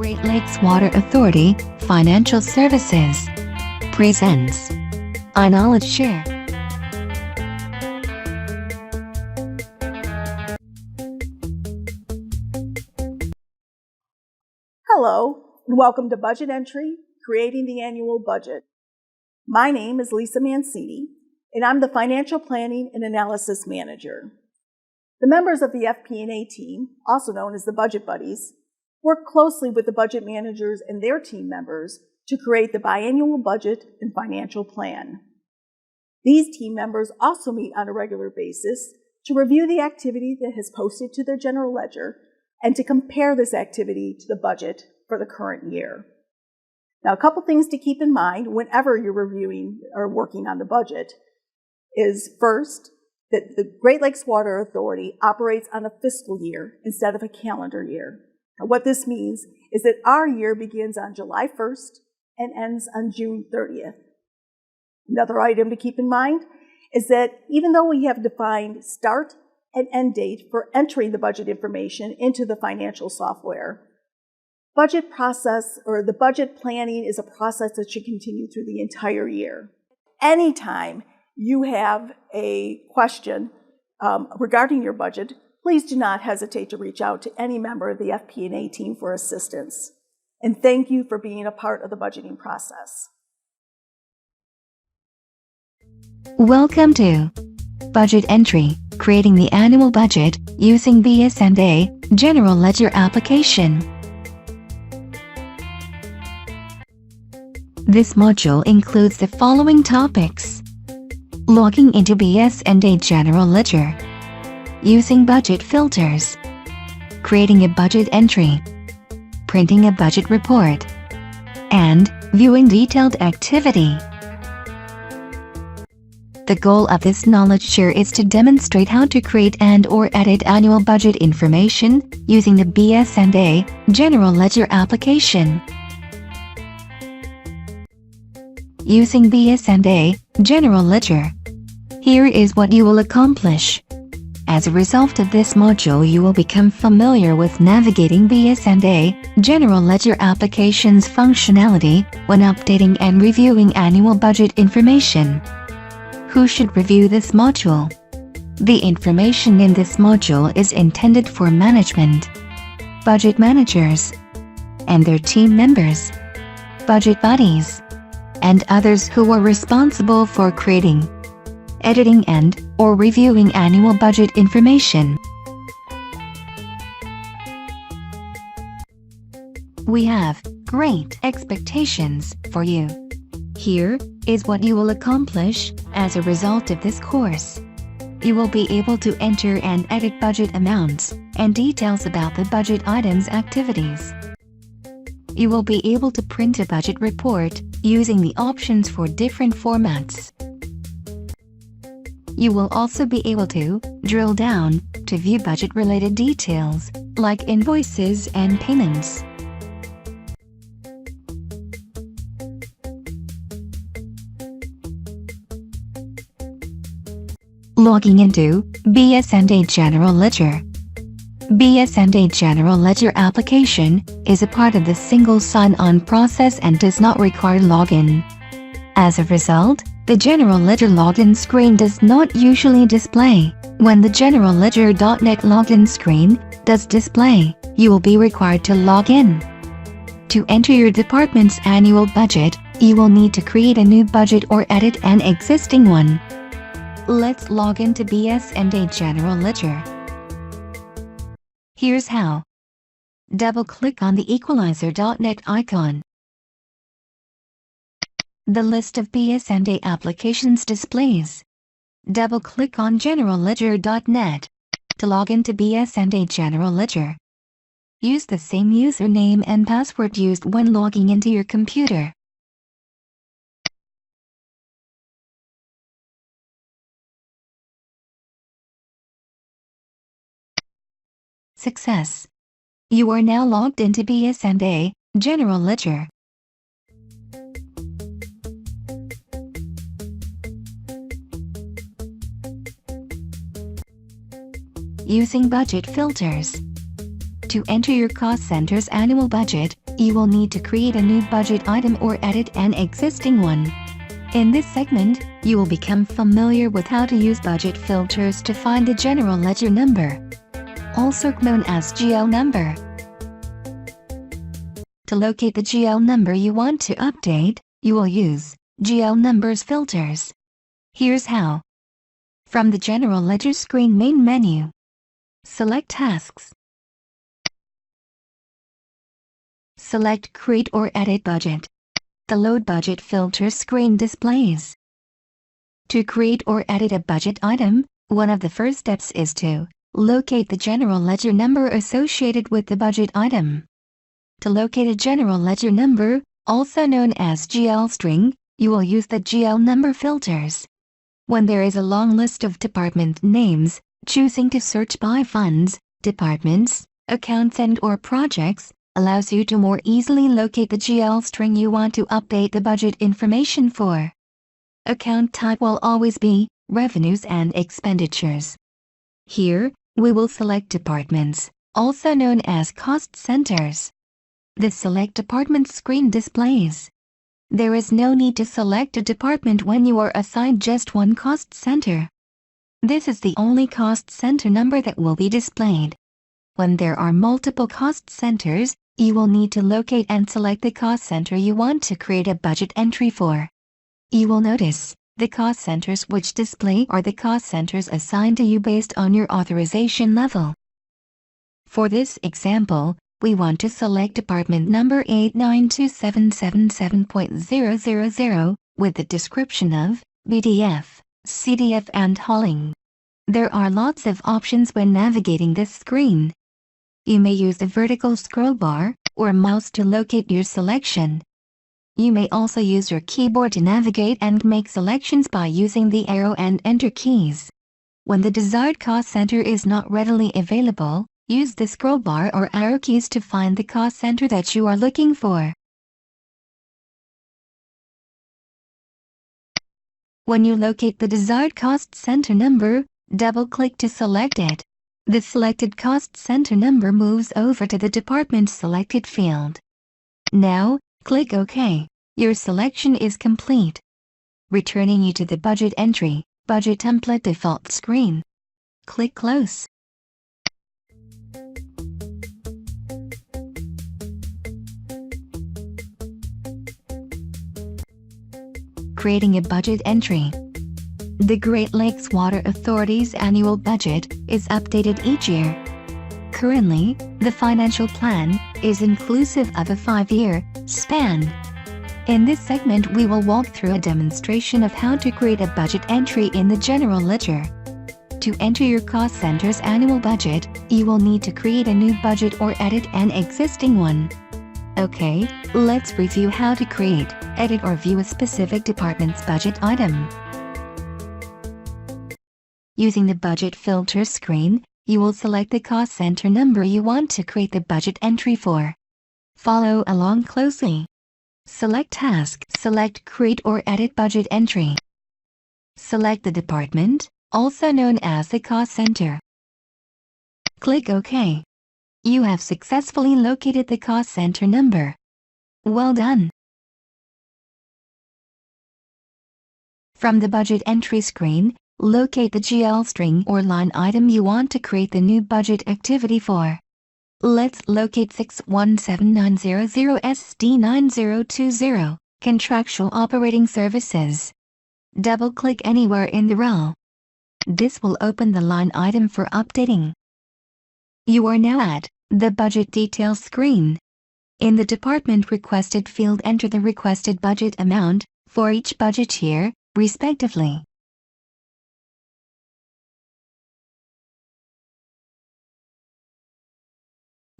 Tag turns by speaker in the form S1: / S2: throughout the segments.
S1: Great Lakes Water Authority Financial Services presents iKnowledge Share.
S2: Hello, and welcome to Budget Entry, Creating the Annual Budget. My name is Lisa Mancini, and I'm the Financial Planning and Analysis Manager. The members of the FP&A team, also known as the Budget Buddies, work closely with the budget managers and their team members to create the biannual budget and financial plan. These team members also meet on a regular basis to review the activity that has posted to their general ledger and to compare this activity to the budget for the current year. Now, a couple things to keep in mind whenever you're reviewing or working on the budget is first, that the Great Lakes Water Authority operates on a fiscal year instead of a calendar year. Now, what this means is that our year begins on July 1st and ends on June 30th. Another item to keep in mind is that even though we have defined start and end date for entering the budget information into the financial software, budget process or the budget planning is a process that should continue through the entire year. Anytime you have a question regarding your budget, please do not hesitate to reach out to any member of the FP&A team for assistance. And thank you for being a part of the budgeting process.
S1: Welcome to Budget Entry, Creating the Annual Budget using BS&A General Ledger application. This module includes the following topics: logging into BS&A General Ledger, using budget filters, creating a budget entry, printing a budget report, and viewing detailed activity. The goal of this knowledge share is to demonstrate how to create and/or edit annual budget information using the BS&A General Ledger application. Using BS&A General Ledger. Here is what you will accomplish. As a result of this module, you will become familiar with navigating BS&A General Ledger application's functionality when updating and reviewing annual budget information. Who should review this module? The information in this module is intended for management, budget managers, and their team members, budget buddies, and others who are responsible for creating, editing and/or reviewing annual budget information. We have great expectations for you. Here is what you will accomplish as a result of this course. You will be able to enter and edit budget amounts and details about the budget items activities. You will be able to print a budget report using the options for different formats. You will also be able to drill down to view budget-related details, like invoices and payments. Logging into BS&A General Ledger. BS&A General Ledger application is a part of the single sign-on process and does not require login. As a result, the General Ledger login screen does not usually display. When the General Ledger.net login screen does display, you will be required to log in. To enter your department's annual budget, you will need to create a new budget or edit an existing one. Let's log into BS&A General Ledger. Here's how. Double-click on the Equalizer.net icon. The list of BS&A applications displays. Double-click on GeneralLedger.net to log into BS&A General Ledger. Use the same username and password used when logging into your computer. Success! You are now logged into BS&A General Ledger. Using budget filters. To enter your cost center's annual budget, you will need to create a new budget item or edit an existing one. In this segment, you will become familiar with how to use budget filters to find the general ledger number, also known as GL number. To locate the GL number you want to update, you will use GL numbers filters. Here's how. From the General Ledger screen main menu, select Tasks. Select Create or Edit Budget. The Load Budget filter screen displays. To create or edit a budget item, one of the first steps is to locate the general ledger number associated with the budget item. To locate a general ledger number, also known as GL string, you will use the GL number filters. When there is a long list of department names, choosing to search by funds, departments, accounts and/or projects allows you to more easily locate the GL string you want to update the budget information for. Account type will always be revenues and expenditures. Here, we will select departments, also known as cost centers. The Select Department screen displays. There is no need to select a department when you are assigned just one cost center. This is the only cost center number that will be displayed. When there are multiple cost centers, you will need to locate and select the cost center you want to create a budget entry for. You will notice the cost centers which display are the cost centers assigned to you based on your authorization level. For this example, we want to select department number 892777.000 with the description of BDF, CDF and hauling. There are lots of options when navigating this screen. You may use the vertical scroll bar or mouse to locate your selection. You may also use your keyboard to navigate and make selections by using the arrow and enter keys. When the desired cost center is not readily available, use the scroll bar or arrow keys to find the cost center that you are looking for. When you locate the desired cost center number, double-click to select it. The selected cost center number moves over to the department selected field. Now, click OK. Your selection is complete, returning you to the budget entry, budget template default screen. Click Close. Creating a budget entry. The Great Lakes Water Authority's annual budget is updated each year. Currently, the financial plan is inclusive of a 5-year span. In this segment, we will walk through a demonstration of how to create a budget entry in the General Ledger. To enter your cost center's annual budget, you will need to create a new budget or edit an existing one. Okay, let's review how to create, edit or view a specific department's budget item. Using the budget filter screen, you will select the cost center number you want to create the budget entry for. Follow along closely. Select Task, select Create or Edit Budget Entry. Select the department, also known as the cost center. Click OK. You have successfully located the cost center number. Well done! From the budget entry screen, locate the GL string or line item you want to create the new budget activity for. Let's locate 617900SD9020, Contractual Operating Services. Double-click anywhere in the row. This will open the line item for updating. You are now at the Budget Details screen. In the Department Requested field, enter the requested budget amount for each budget year, respectively.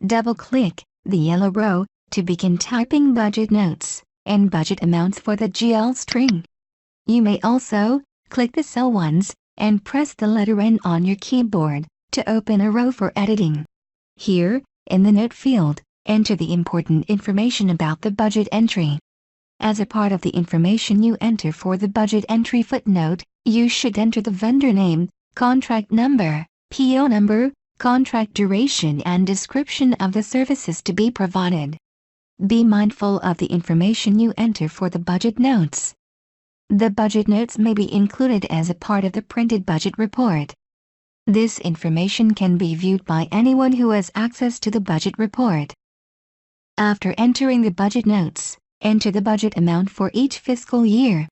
S1: Double-click the yellow row to begin typing budget notes and budget amounts for the GL string. You may also click the cell once and press the letter N on your keyboard to open a row for editing. Here, in the Note field, enter the important information about the budget entry. As a part of the information you enter for the budget entry footnote, you should enter the vendor name, contract number, PO number, contract duration and description of the services to be provided. Be mindful of the information you enter for the budget notes. The budget notes may be included as a part of the printed budget report. This information can be viewed by anyone who has access to the budget report. After entering the budget notes, enter the budget amount for each fiscal year.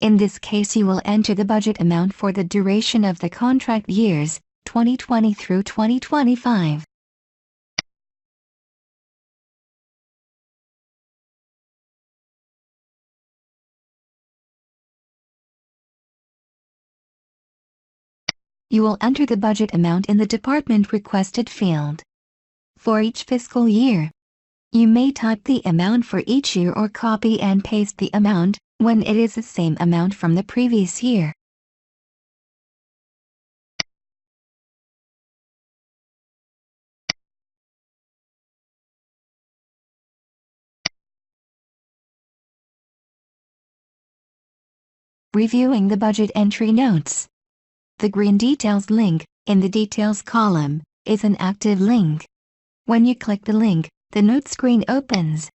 S1: In this case, you will enter the budget amount for the duration of the contract years, 2020 through 2025. You will enter the budget amount in the department requested field. For each fiscal year, you may type the amount for each year or copy and paste the amount when it is the same amount from the previous year. Reviewing the budget entry notes. The green Details link, in the Details column, is an active link. When you click the link, the Notes screen opens.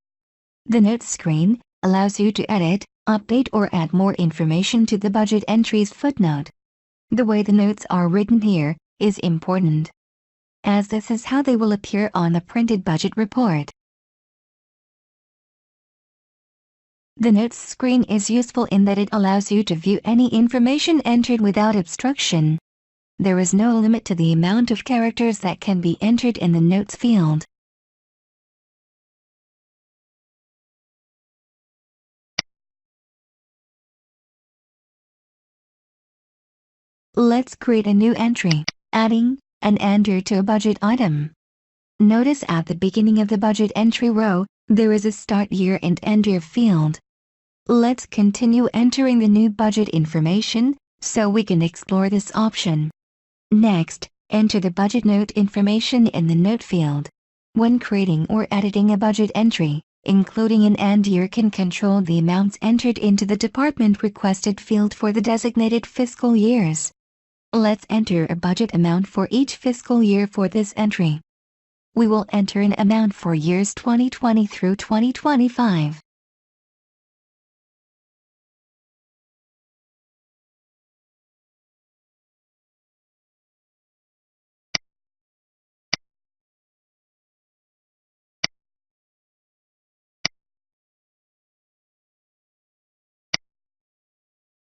S1: The Notes screen allows you to edit, update or add more information to the budget entry's footnote. The way the notes are written here is important, as this is how they will appear on the printed budget report. The Notes screen is useful in that it allows you to view any information entered without obstruction. There is no limit to the amount of characters that can be entered in the Notes field. Let's create a new entry, adding an end-year to a budget item. Notice at the beginning of the budget entry row, there is a Start Year and End Year field. Let's continue entering the new budget information, so we can explore this option. Next, enter the budget note information in the Note field. When creating or editing a budget entry, including an end year can control the amounts entered into the department requested field for the designated fiscal years. Let's enter a budget amount for each fiscal year for this entry. We will enter an amount for years 2020 through 2025.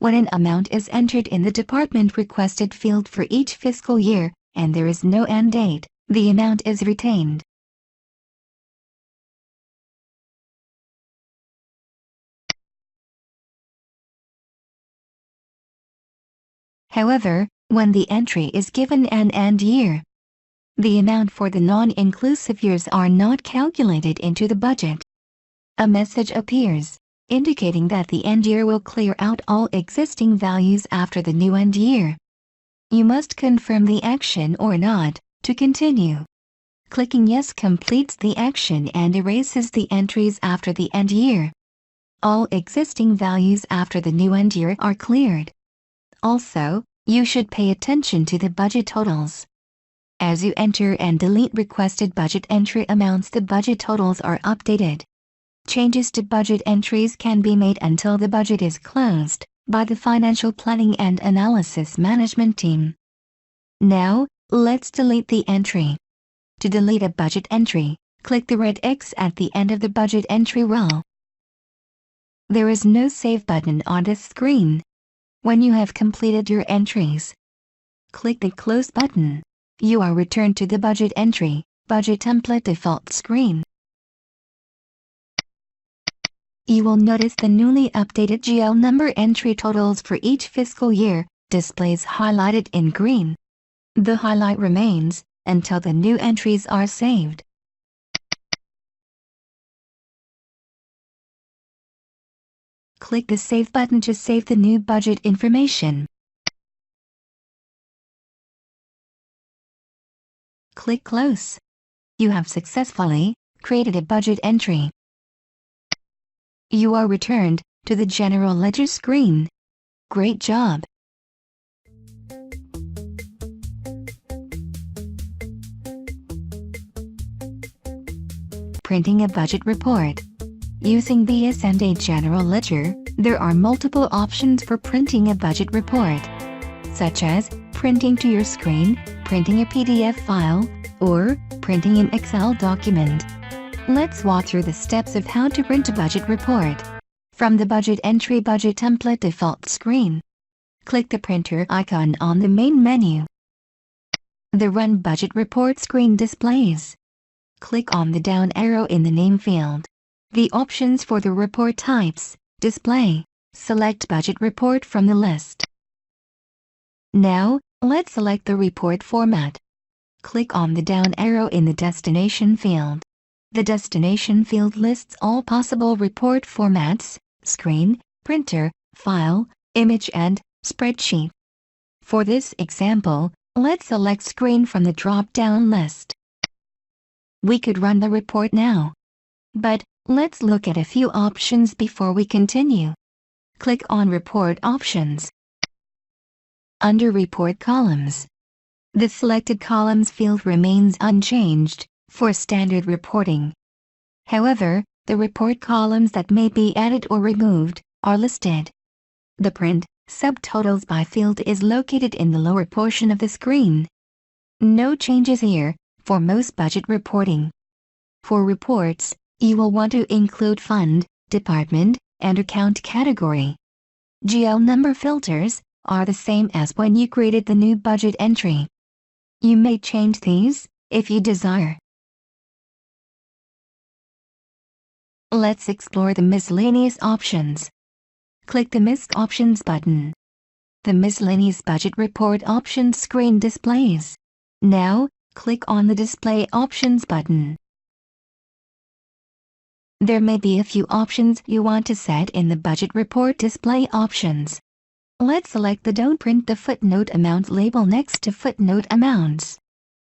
S1: When an amount is entered in the department requested field for each fiscal year, and there is no end date, the amount is retained. However, when the entry is given an end year, the amount for the non-inclusive years are not calculated into the budget. A message appears, indicating that the end year will clear out all existing values after the new end year. You must confirm the action or not to continue. Clicking Yes completes the action and erases the entries after the end year. All existing values after the new end year are cleared. Also, you should pay attention to the budget totals. As you enter and delete requested budget entry amounts, the budget totals are updated. Changes to budget entries can be made until the budget is closed by the Financial Planning and Analysis Management team. Now, let's delete the entry. To delete a budget entry, click the red X at the end of the budget entry row. There is no Save button on this screen. When you have completed your entries, click the Close button. You are returned to the budget entry, budget template default screen. You will notice the newly updated GL number entry totals for each fiscal year displays highlighted in green. The highlight remains until the new entries are saved. Click the Save button to save the new budget information. Click Close. You have successfully created a budget entry. You are returned to the General Ledger screen. Great job! printing a budget report. Using BS&A General Ledger, there are multiple options for printing a budget report, such as printing to your screen, printing a PDF file, or printing an Excel document. Let's walk through the steps of how to print a budget report. From the Budget Entry Budget Template default screen, click the printer icon on the main menu. The Run Budget Report screen displays. Click on the down arrow in the name field. The options for the report types display. Select Budget Report from the list. Now, let's select the report format. Click on the down arrow in the Destination field. The Destination field lists all possible report formats: screen, printer, file, image, and spreadsheet. For this example, let's select screen from the drop-down list. We could run the report now, but let's look at a few options before we continue. Click on Report Options. Under Report Columns, the selected columns field remains unchanged for standard reporting. However, the report columns that may be added or removed are listed. The Print Subtotals by field is located in the lower portion of the screen. No changes here for most budget reporting. For reports, you will want to include fund, department, and account category. GL number filters are the same as when you created the new budget entry. You may change these if you desire. Let's explore the miscellaneous options. Click the MISC Options button. The Miscellaneous Budget Report Options screen displays. Now, click on the Display Options button. There may be a few options you want to set in the budget report display options. Let's select the Don't Print the Footnote Amount label next to footnote amounts,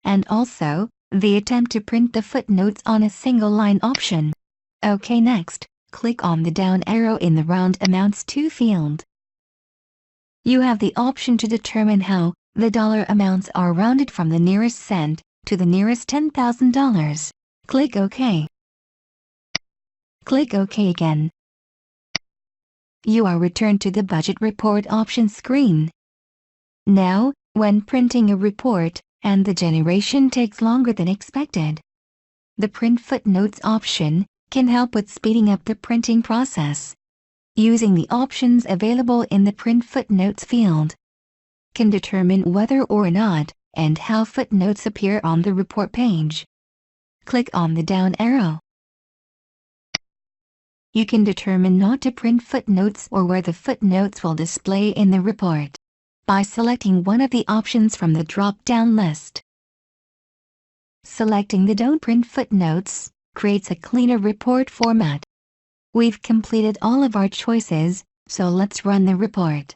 S1: and also the Attempt to print the footnotes on a single line option. OK, next, click on the down arrow in the Round Amounts to field. You have the option to determine how the dollar amounts are rounded from the nearest cent to the nearest $10,000. Click OK. Click OK again. You are returned to the Budget Report Options screen. Now, when printing a report and the generation takes longer than expected, the Print Footnotes option can help with speeding up the printing process. Using the options available in the Print Footnotes field, can determine whether or not and how footnotes appear on the report page. Click on the down arrow. You can determine not to print footnotes or where the footnotes will display in the report by selecting one of the options from the drop-down list. Selecting the Don't Print Footnotes creates a cleaner report format. We've completed all of our choices, so let's run the report.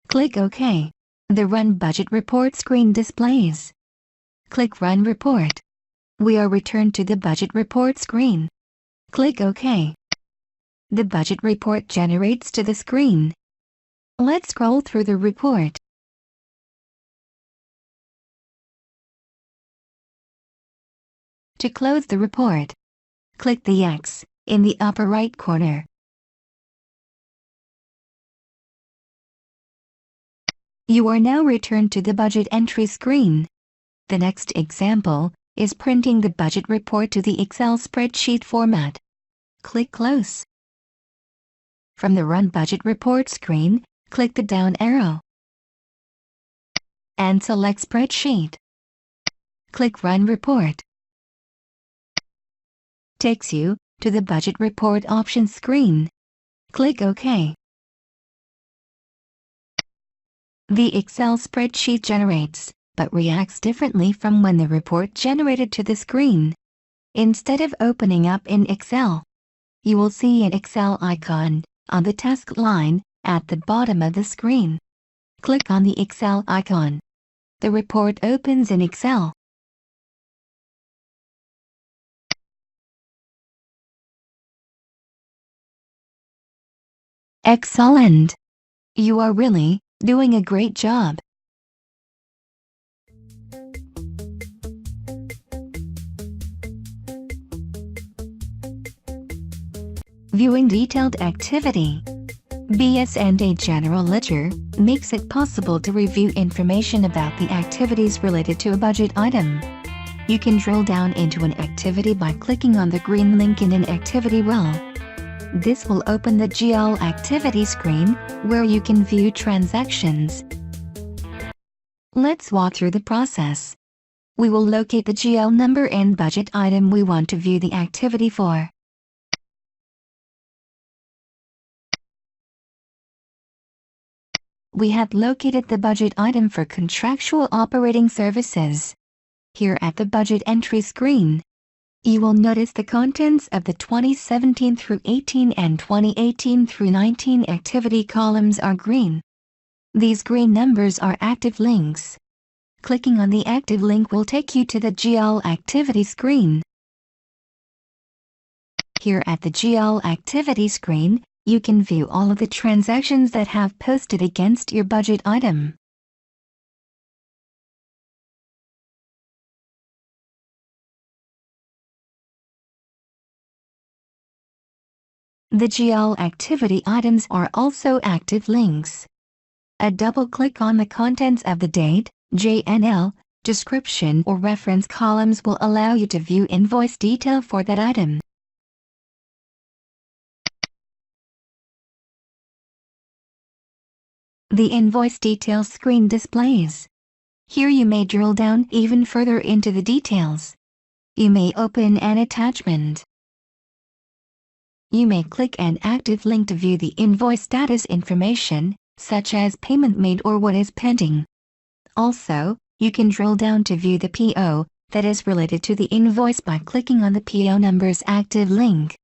S1: Click OK. The Run Budget Report screen displays. Click Run Report. We are returned to the Budget Report screen. Click OK. The budget report generates to the screen. Let's scroll through the report. To close the report, click the X in the upper right corner. You are now returned to the budget entry screen. The next example is printing the budget report to the Excel spreadsheet format. Click Close. From the Run Budget Report screen, click the down arrow and select Spreadsheet. Click Run Report. Takes you to the Budget Report Options screen. Click OK. The Excel spreadsheet generates, but reacts differently from when the report generated to the screen. Instead of opening up in Excel, you will see an Excel icon on the task line at the bottom of the screen. Click on the Excel icon. The report opens in Excel. Excellent! You are really doing a great job. Viewing detailed activity. BS&A General Ledger makes it possible to review information about the activities related to a budget item. You can drill down into an activity by clicking on the green link in an activity row. This will open the GL activity screen, where you can view transactions. Let's walk through the process. We will locate the GL number and budget item we want to view the activity for. We have located the budget item for contractual operating services. Here at the budget entry screen, you will notice the contents of the 2017 through 18 and 2018 through 19 activity columns are green. These green numbers are active links. Clicking on the active link will take you to the GL activity screen. Here at the GL activity screen, you can view all of the transactions that have posted against your budget item. The GL activity items are also active links. A double click on the contents of the date, JNL, description or reference columns will allow you to view invoice detail for that item. The invoice details screen displays. Here you may drill down even further into the details. You may open an attachment. You may click an active link to view the invoice status information, such as payment made or what is pending. Also, you can drill down to view the PO that is related to the invoice by clicking on the PO number's active link.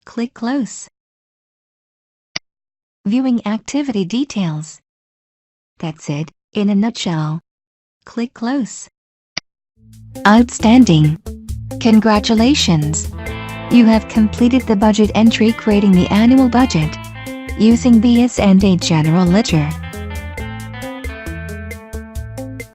S1: Click Close. Viewing activity details. That's it, in a nutshell. Click Close. Outstanding! Congratulations! You have completed the budget entry creating the annual budget using BS&A General Ledger.